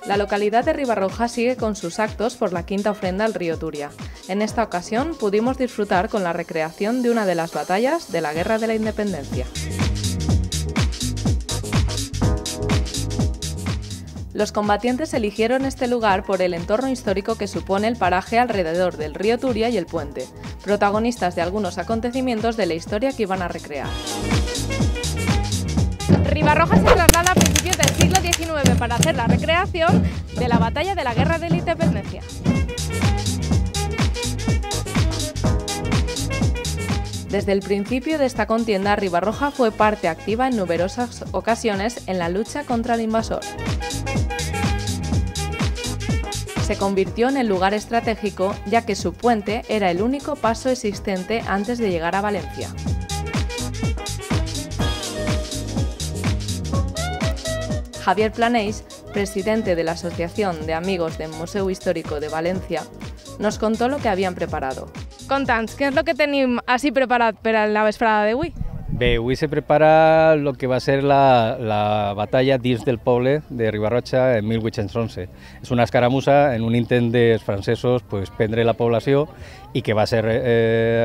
La localidad de Ribarroja sigue con sus actos por la quinta ofrenda al río Turia. En esta ocasión pudimos disfrutar con la recreación de una de las batallas de la Guerra de la Independencia. Los combatientes eligieron este lugar por el entorno histórico que supone el paraje alrededor del río Turia y el puente, protagonistas de algunos acontecimientos de la historia que iban a recrear. Ribarroja se traslada a principios del siglo XIX para hacer la recreación de la batalla de la Guerra de la Independencia. Desde el principio de esta contienda, Ribarroja fue parte activa en numerosas ocasiones en la lucha contra el invasor. Se convirtió en el lugar estratégico, ya que su puente era el único paso existente antes de llegar a Valencia. Javier Planeix, presidente de la Asociación de Amigos del Museu Histórico de Valencia, nos contó lo que habían preparado. Conta'ns, què és el que tenim així preparat per a la vesprada d'avui? Bé, avui se prepara el que va ser la batalla dins del poble de Ribarroja en 1811. És una escaramussa en un intent dels francesos prendre la població i que va ser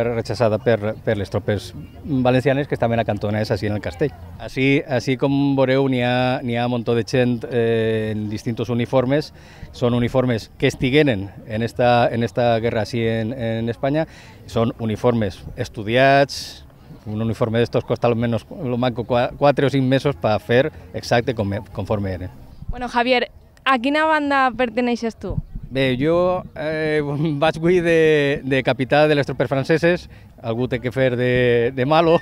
rechazada per les tropes valencianes que estaven acantonades així en el castell. Així com veureu, n'hi ha un munt de gent en distintos uniformes. Són uniformes que estigueren en esta guerra així en Espanya. Són uniformes estudiats. Un uniforme d'estos costa almenys lo manco 4 o 5 mesos per fer exacte conforme era. Bueno, Javier, a quina banda perteneixes tu? Bé, jo vaig avui de capità de les tropes franceses, algú té que fer de malo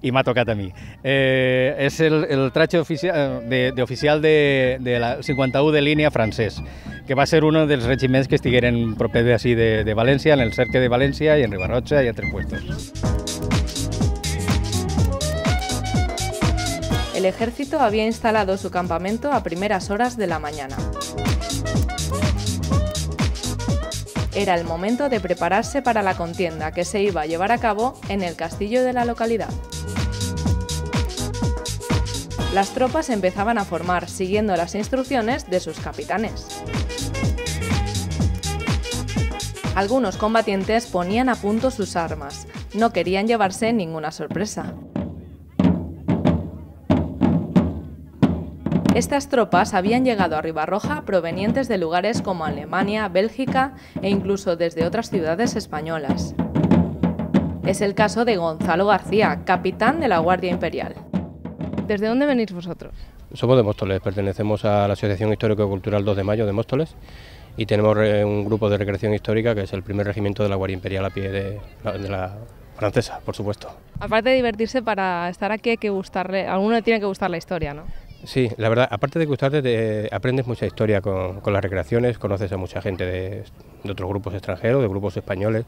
i m'ha tocat a mi. És el tratge d'oficial de la 51 de línia francès, que va ser un dels regiments que estigueren propers d'ací de València, en el cercle de València i en Ribarroja i altres puestos. El ejército había instalado su campamento a primeras horas de la mañana. Era el momento de prepararse para la contienda que se iba a llevar a cabo en el castillo de la localidad. Las tropas empezaban a formar siguiendo las instrucciones de sus capitanes. Algunos combatientes ponían a punto sus armas, no querían llevarse ninguna sorpresa. Estas tropas habían llegado a Ribarroja provenientes de lugares como Alemania, Bélgica e incluso desde otras ciudades españolas. Es el caso de Gonzalo García, capitán de la Guardia Imperial. ¿Desde dónde venís vosotros? Somos de Móstoles, pertenecemos a la Asociación Histórico-Cultural 2 de Mayo de Móstoles y tenemos un grupo de recreación histórica que es el primer regimiento de la Guardia Imperial a pie de la francesa, por supuesto. Aparte de divertirse, para estar aquí hay que gustarle, a uno le tiene que gustar la historia, ¿no? Sí, la verdad, aparte de gustarte, aprendes mucha historia con las recreaciones, conoces a mucha gente de otros grupos extranjeros, de grupos españoles,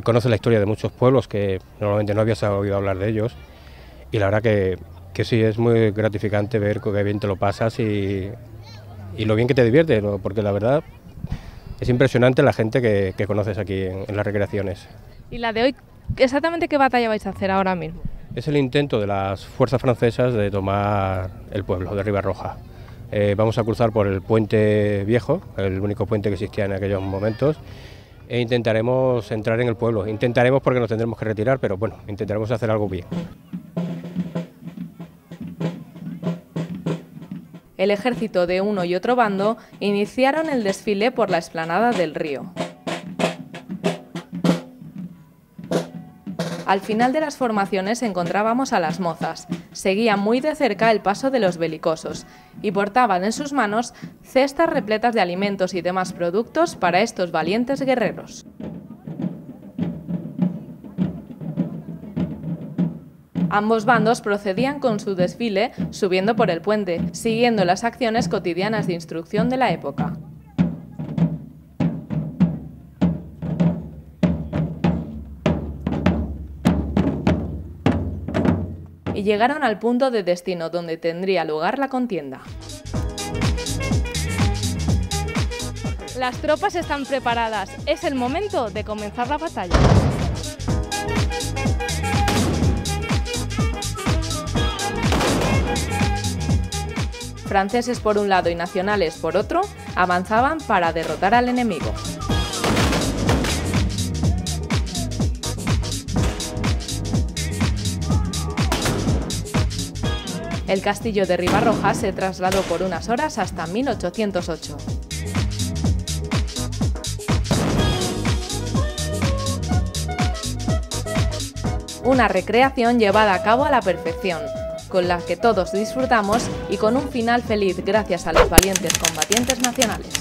conoces la historia de muchos pueblos que normalmente no habías oído hablar de ellos y la verdad que sí, es muy gratificante ver qué bien te lo pasas y lo bien que te divierte, ¿no? Porque la verdad es impresionante la gente que conoces aquí en las recreaciones. ¿Y la de hoy, exactamente qué batalla vais a hacer ahora mismo? Es el intento de las fuerzas francesas de tomar el pueblo de Ribarroja. Vamos a cruzar por el puente viejo, el único puente que existía en aquellos momentos, e intentaremos entrar en el pueblo. Intentaremos porque nos tendremos que retirar, pero bueno, intentaremos hacer algo bien. El ejército de uno y otro bando iniciaron el desfile por la explanada del río. Al final de las formaciones encontrábamos a las mozas. Seguían muy de cerca el paso de los belicosos y portaban en sus manos cestas repletas de alimentos y demás productos para estos valientes guerreros. Ambos bandos procedían con su desfile subiendo por el puente, siguiendo las acciones cotidianas de instrucción de la época. Y llegaron al punto de destino donde tendría lugar la contienda. Las tropas están preparadas, es el momento de comenzar la batalla. franceses por un lado y nacionales por otro, avanzaban para derrotar al enemigo. El castillo de Ribarroja se trasladó por unas horas hasta 1808. Una recreación llevada a cabo a la perfección, con la que todos disfrutamos y con un final feliz gracias a los valientes combatientes nacionales.